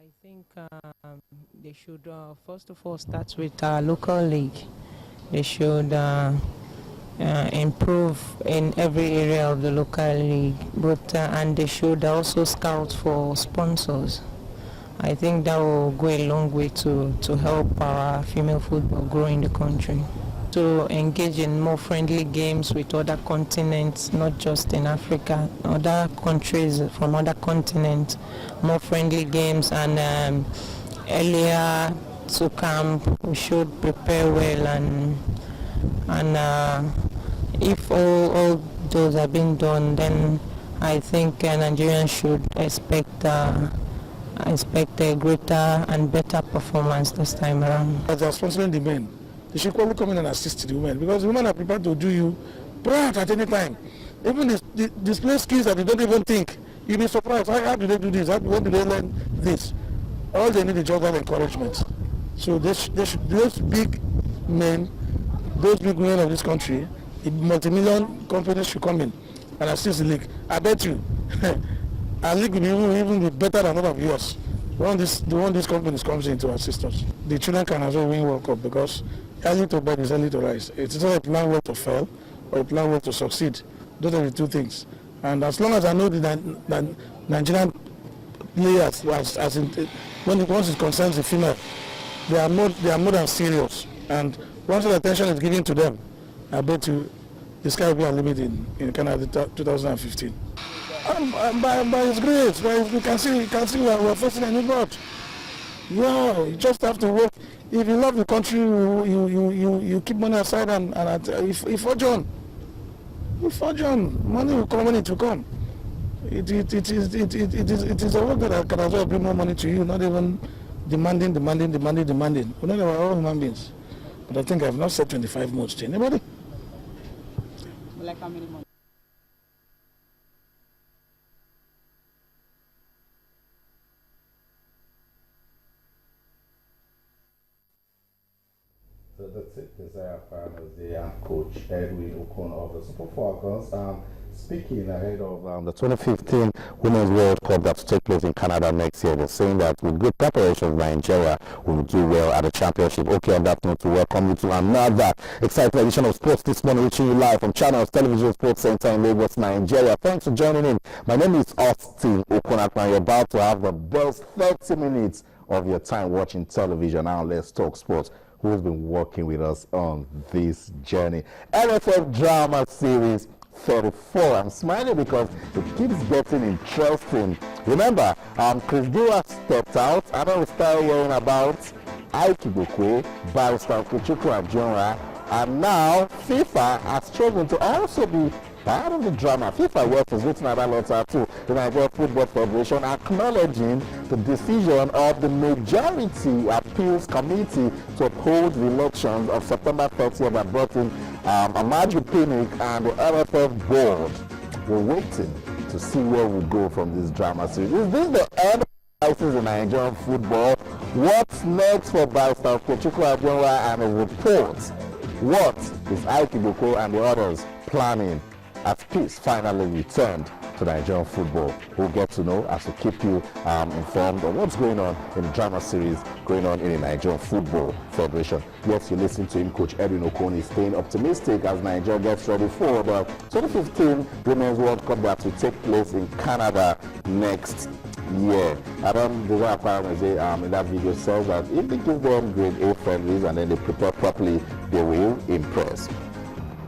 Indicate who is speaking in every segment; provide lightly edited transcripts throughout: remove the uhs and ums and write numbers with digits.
Speaker 1: I think they should first of all start with our local league. They should improve in every area of the local league, but and they should also scout for sponsors. I think that will go a long way to help our female football grow in the country. To engage in more friendly games with other continents, not just in Africa, other countries from other continents, more friendly games, and earlier to camp, we should prepare well, and if all those are being done, then I think Nigerians should expect a greater and better performance this time around.
Speaker 2: As they are sponsoring the men, they should probably come in and assist the women, because the women are prepared to do you proud at any time. Even the display skills that you don't even think, you'll be surprised. How do they do this? When do they learn this? All they need is just that encouragement. So those big men, those big women of this country, the multi-million companies should come in and assist the league. I bet you, our league will even be better than all of yours. The one these companies comes in to assist us. The children can as well win World Cup, because early to bed is early to rise. It's not a plan well to fail or a plan well to succeed. Those are the two things. And as long as I know that Nigerian players, once it concerns the female, they are more than serious. And once the attention is given to them, I bet you the sky will be a limit in Canada 2015. By His grace, you can see we're facing a new God. Yeah, you just have to work. If you love the country, you keep money aside, and if forge on, money will come when it will come. It is a work that can as well bring more money to you, not even demanding. We're not all human beings. But I think I've not said 25 months to anybody.
Speaker 3: Like how many months?
Speaker 4: So that's it. Desire Farmers there, Coach Edwin Okon of the Super Falcons. Speaking ahead of the 2015 Women's World Cup that will take place in Canada next year, they're saying that with good preparations, Nigeria will do well at the championship. Okay, on that note, to welcome you to another exciting edition of Sports This Morning, reaching you live from Channels Television Sports Center in Lagos, Nigeria. Thanks for joining in. My name is Austin Okonakwa. You're about to have the best 30 minutes of your time watching television. Now let's talk sports. Who's been working with us on this journey? NFL drama series 34. I'm smiling because it keeps getting interesting. Remember, Chris Dura stepped out, and then we started hearing about Aikibokwe, Barrister Kuchukwu Ajonra, and now FIFA has chosen to also be part of the drama. FIFA West has written about letter to the Nigeria Football Federation acknowledging the decision of the majority appeals committee to uphold the elections of September 30th that brought in Amaju Pinnick and the MFF board. We're waiting to see where we go from this drama series. Is this the end of crisis in Nigerian football? What's next for Barrister Kuchukwu Ajonra and his reports? What is Aikiboko and the others planning as peace finally returned to Nigerian football? We'll get to know as we keep you informed on what's going on in the drama series going on in the Nigerian Football Federation. Yes, you listen to him, Coach Edwin Okon is staying optimistic as Nigeria gets ready for the 2015 Women's World Cup that will take place in Canada next year. Adam in that video says that if they give them grade A friendlies and then they prepare properly, they will impress.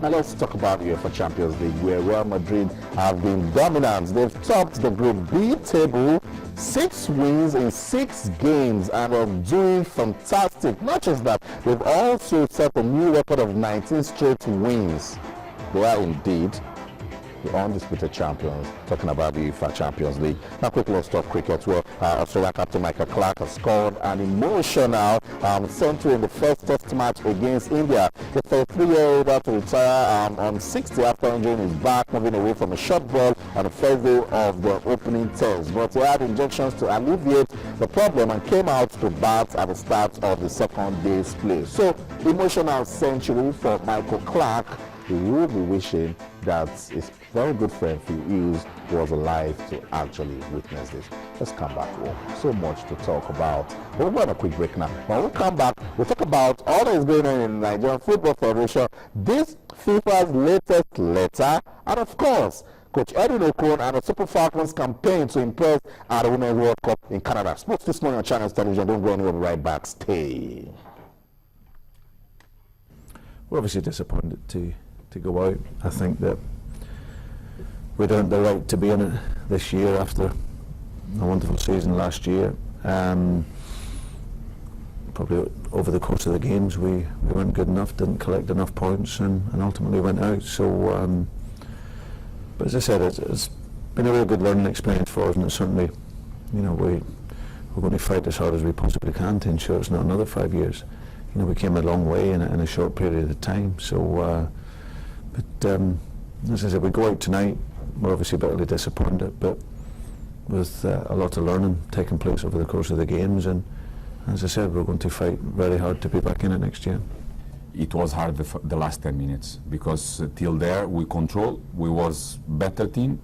Speaker 4: Now let's talk about the UEFA Champions League, where Real Madrid have been dominant. They've topped the Group B table, 6 wins in 6 games, and are doing fantastic. Not just that, they've also set a new record of 19 straight wins. They are indeed the undisputed champions, talking about the UEFA Champions League. Now quickly, let's talk cricket, where Australian captain Michael Clark has scored an emotional century in the first test match against India. The 33-year-old about to retire on 60 after injuring his back, moving away from a short ball on the first day of the opening test. But he had injections to alleviate the problem and came out to bat at the start of the second day's play. So, emotional century for Michael Clark. we will be wishing that his very good friend Phil Hughes was alive to actually witness this. Let's come back home. So much to talk about. We'll go on a quick break now. When we come back, we'll talk about all that is going on in the Nigerian Football Federation, this FIFA's latest letter, and of course, Coach Edwin Okon and the Super Falcons campaign to impress at the Women's World Cup in Canada. Sports this morning on Channels Television. Don't go anywhere, we'll be right back. Stay.
Speaker 5: We're obviously disappointed to go out. I think that we'd earned the right to be in it this year after a wonderful season last year. Probably over the course of the games we weren't good enough, didn't collect enough points, and ultimately went out. So, but as I said, it's been a real good learning experience for us, and it's certainly, we're going to fight as hard as we possibly can to ensure it's not another 5 years. We came a long way in a short period of time. So, as I said, we go out tonight. We're obviously bitterly disappointed, but with a lot of learning taking place over the course of the games, and as I said, we're going to fight very hard to be back in it next year.
Speaker 6: It was hard the last 10 minutes because till there we was better team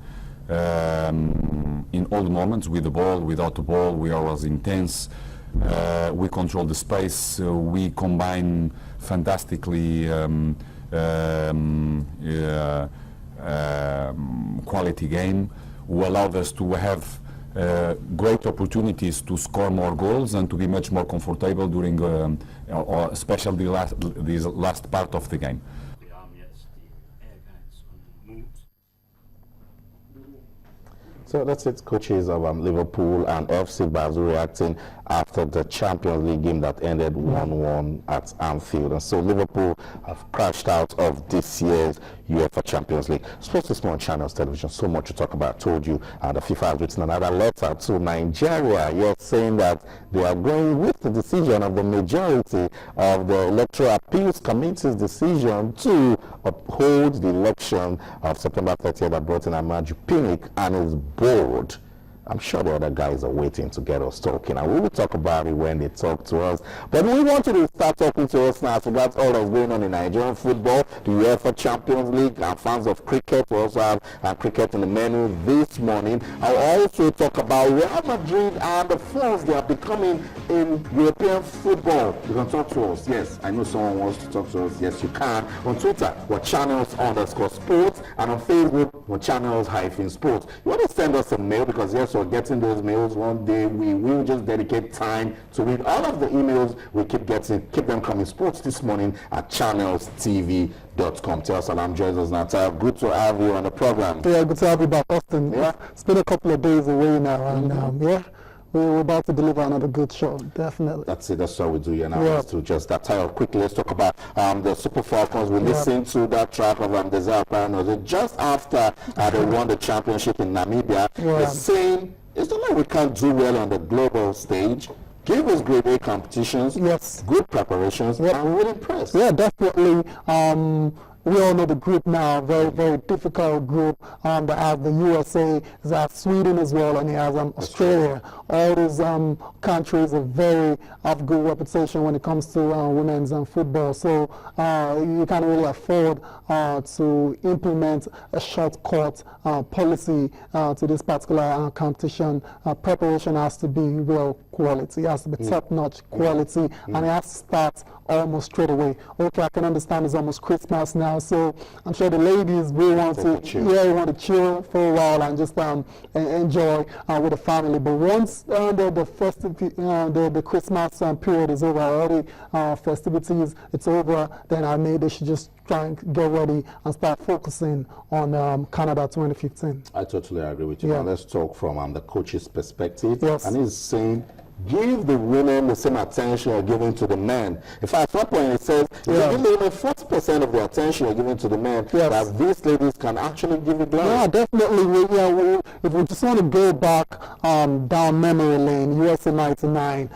Speaker 6: in all the moments, with the ball, without the ball. We was intense. We controlled the space. We combine fantastically quality game, who allowed us to have great opportunities to score more goals and to be much more comfortable during, especially this last part of the game.
Speaker 4: So that's it, coaches of Liverpool and FC Basel reacting after the Champions League game that ended 1-1 at Anfield. And so Liverpool have crashed out of this year's UEFA Champions League. Sports this morning on Channels Television, so much to talk about. I told you the FIFA has written another letter to Nigeria, yes, saying that they are going with the decision of the majority of the Electoral Appeals Committee's decision to uphold the election of September 30th that brought in Amaju Pinnick and his board. I'm sure the other guys are waiting to get us talking, and we will talk about it when they talk to us. But we want you to start talking to us now. So that's all that's going on in Nigerian football, the UEFA Champions League, and fans of cricket. We also have cricket in the menu this morning. I'll also talk about Real Madrid and the force they are becoming in European football. You can talk to us. Yes, I know someone wants to talk to us. Yes, you can. On Twitter, we're channels_sports, and on Facebook, we're channels-sports. You want to send us a mail, because yes, we're getting those mails one day. We will just dedicate time to read all of the emails we keep getting. Keep them coming. Sports this morning at channelstv.com. Tell Salam joins us now. Tell, good to have you on the program.
Speaker 7: Yeah, good to have you back, Austin.
Speaker 4: Yeah.
Speaker 7: It's been a couple of days away now, and yeah, we're about to deliver another good show, definitely.
Speaker 4: That's it. That's what we do here now.
Speaker 7: Yeah.
Speaker 4: To just that time. Quickly, let's talk about the Super Falcons. We listened to that track of Desire Paranoid just after they won the championship in Namibia. They're saying, it's not like we can't do well on the global stage. Give us grade A competitions,
Speaker 7: Yes.
Speaker 4: good preparations, and we're impressed.
Speaker 7: Yeah, definitely. We all know the group now, very, very difficult group that has the USA, it has Sweden as well, and it has Australia. All these countries are very of good reputation when it comes to women's football. So you can't really afford to implement a shortcut policy to this particular competition. Preparation has to be real quality, it has to be top-notch quality, and it has to start almost straight away. Okay, I can understand it's almost Christmas now, so I'm sure the ladies will want to chill for a while and just enjoy with the family. But once the festivity, the Christmas period is over already, festivities, it's over, then they should just try and get ready and start focusing on Canada 2015.
Speaker 4: I totally agree with you.
Speaker 7: Yeah.
Speaker 4: Now let's talk from the coach's perspective.
Speaker 7: Yes.
Speaker 4: And he's saying, give the women the same attention you're giving to the men. In fact, at one point it says, if you give the women 40% of the attention you're giving to the men, that these ladies can actually give it back.
Speaker 7: Yeah, definitely. If we just want to go back down memory lane, USA 99,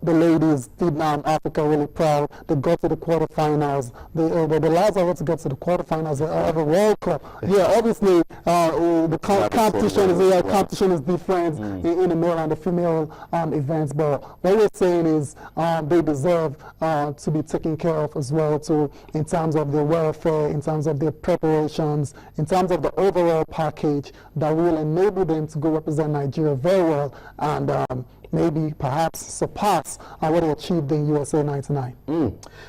Speaker 7: the ladies did Africa really proud. They got to the quarterfinals. The last ever to get to the quarterfinals of a World Cup. Yeah, obviously the competition is different in the male and the female events. But what we're saying is they deserve to be taken care of as well too, in terms of their welfare, in terms of their preparations, in terms of the overall package that will enable them to go represent Nigeria very well and maybe perhaps surpass what they achieved in USA 99.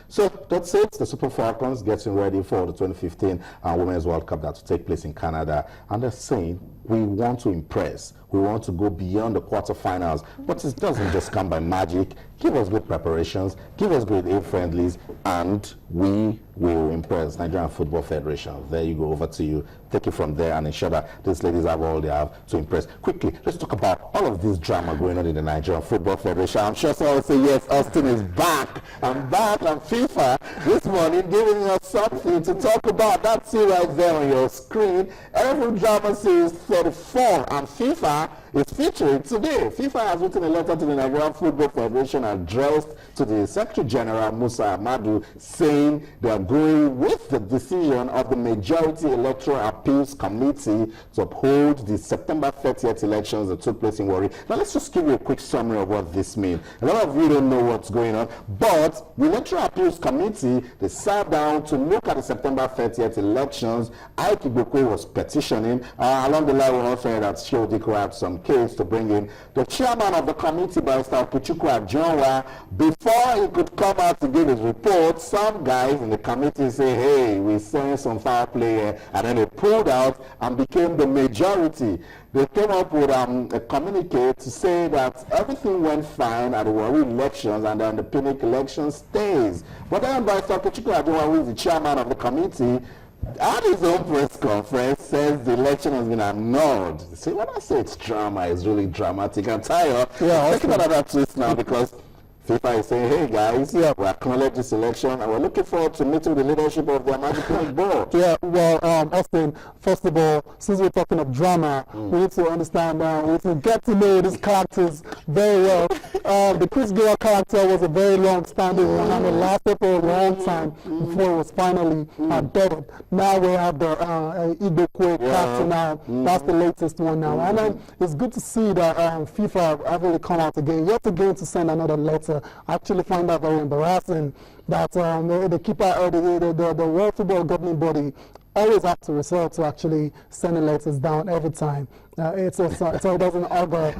Speaker 4: So that's it. The Super Falcons getting ready for the 2015 Women's World Cup that will take place in Canada. And they're saying, we want to impress. We want to go beyond the quarterfinals. But it doesn't just come by magic. Give us good preparations. Give us great A-friendlies. And we will impress Nigerian Football Federation. There you go. Over to you. Take it from there and ensure that these ladies have all they have to impress. Quickly, let's talk about all of this drama going on in the Nigerian Football Federation. I'm sure someone will say, yes, Austin is back. I'm back on FIFA this morning, giving us something to talk about. That's it right there on your screen. NFL Drama Series 34 and FIFA is featuring today. FIFA has written a letter to the Nigerian Football Federation addressed to the Secretary General Musa Amadu, saying they are going with the decision of the Majority Electoral Appeals Committee to uphold the September 30th elections that took place in Warri. Now let's just give you a quick summary of what this means. A lot of you don't know what's going on, but the Electoral Appeals Committee, they sat down to look at the September 30th elections. Ike Ibokwe was petitioning. Along the line, we also heard that Shiodiko had some case to bring in the chairman of the committee, Barrister Puchuku Ajonwa. Before he could come out to give his report, some guys in the committee say, hey, we're saying some foul play here, and then they pulled out and became the majority. They came up with a communique to say that everything went fine at the Warri elections and then the Pinnick election stays. But then Barrister Puchuku Ajonwa, who is the chairman of the committee, at his own press conference, says the election has been annulled. See, when I say it's drama, it's really dramatic. I'm tired. Yeah, taking another twist now because FIFA is saying, hey guys, we acknowledge this election and we're looking forward to meeting the leadership of the Magic Board.
Speaker 7: Yeah, well, Austin, first of all, since we're talking of drama, we need to understand, we need to get to know these characters very well. The Chris Gill character was a very long-standing one and it lasted for a long time before it was finally dead. Now we have the Ibokwe character now. That's the latest one now. And then it's good to see that FIFA have really come out again, yet again to send another letter. I actually find that very embarrassing that the keeper, the World Football Governing Body always have to resort to actually sending letters down every time. It doesn't augur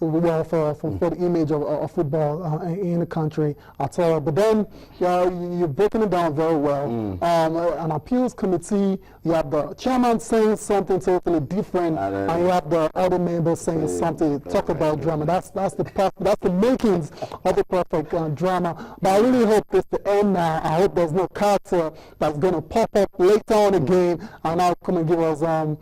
Speaker 7: well for the image of football in the country at all. But then you're breaking it down very well. An appeals committee, you have the chairman saying something totally different, and you have the other members saying something. Talk about drama. That's the makings of the perfect drama. But I really hope it's the end now. I hope there's no character that's going to pop up later on the game and now come and give us a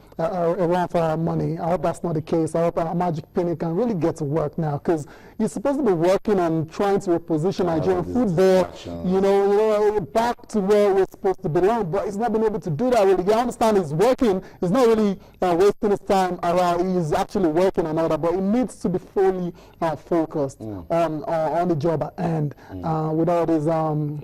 Speaker 7: run for our money. I hope that's not the case. I hope Magic Pinnick can really get to work now, because he's supposed to be working and trying to reposition Nigerian football, you know, back to where we're supposed to belong. But he's not been able to do that really. I understand he's working. He's not really wasting his time around. He's actually working and all that. But he needs to be fully focused on the job at hand with all these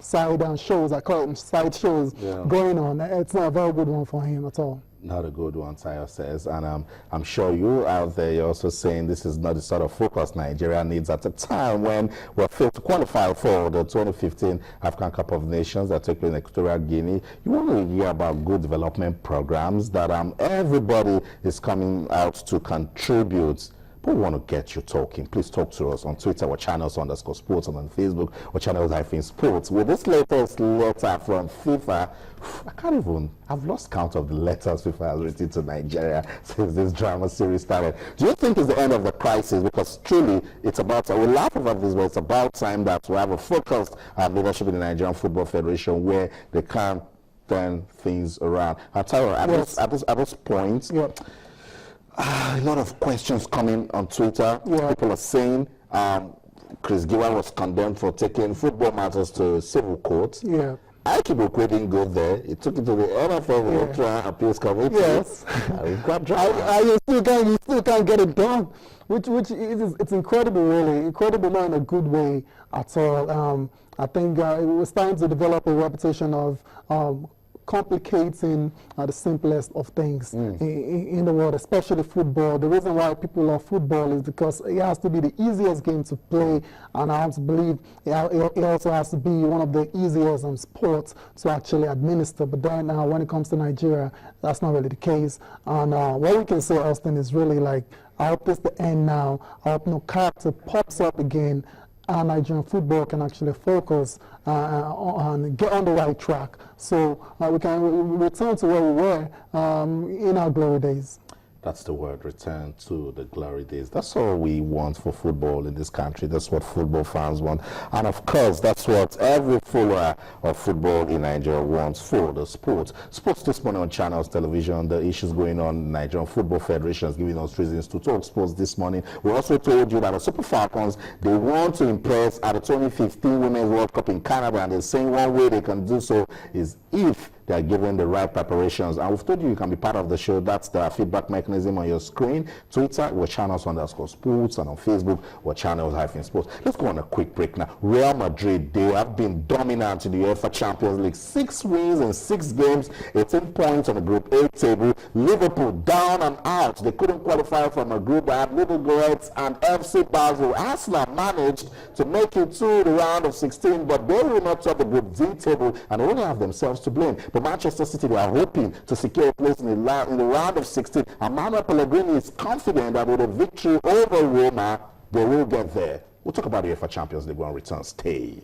Speaker 7: side shows. I call them side shows going on. It's not a very good one for him at all.
Speaker 4: Not a good one, Tayo says. And I'm sure you out there, you're also saying this is not the sort of focus Nigeria needs at a time when we're failed to qualify for the 2015 African Cup of Nations that took place in Equatorial Guinea. You want to hear about good development programs that everybody is coming out to contribute. But we want to get you talking. Please talk to us on Twitter or channels_sports, and on Facebook or channels-sports. With this latest letter from FIFA, I've lost count of the letters FIFA has written to Nigeria since this drama series started. Do you think it's the end of the crisis? Because truly, it's about time. We laugh about this, but it's about time that we have a focused leadership in the Nigerian Football Federation where they can turn things around. At this point, a lot of questions coming on Twitter. People are saying Chris Giwa was condemned for taking football matters to civil court. Ikebukwe didn't go there. It took it to the NFL Appeals Committee.
Speaker 7: Yes. You still can't get it done, which is it's incredible, really, incredible, not in a good way at all. I think it was time to develop a reputation of complicating the simplest of things in the world, especially football. The reason why people love football is because it has to be the easiest game to play, and I have to believe it also has to be one of the easiest sports to actually administer. But then when it comes to Nigeria, that's not really the case. And what we can say, Austin, is really like, I hope this is the end now. I hope character pops up again. Nigerian football can actually focus and get on the right track, so we can return to where we were in our glory days.
Speaker 4: That's the word, return to the glory days. That's all we want for football in this country. That's what football fans want. And of course, that's what every follower of football in Nigeria wants for the sport. Sports this morning on Channels Television, the issues going on, Nigerian Football Federation is giving us reasons to talk sports this morning. We also told you that the Super Falcons, they want to impress at the 2015 Women's World Cup in Canada, and they're saying one way they can do so is if they are given the right preparations. And we've told you can be part of the show. That's the feedback mechanism on your screen. Twitter, we're channels_sports, and on Facebook, we're channels-sports. Let's go on a quick break now. Real Madrid, they have been dominant in the UEFA Champions League. 6 wins in 6 games, 18 points on the Group A table. Liverpool down and out. They couldn't qualify from a group that had Little Goretz and FC Basel. Arsenal managed to make it to the round of 16, but they will not top the Group D table and only have themselves to blame. But Manchester City, they are hoping to secure a place in the round of 16. And Manuel Pellegrini is confident that with a victory over Roma, they will get there. We'll talk about the UEFA Champions League when we return. Stay.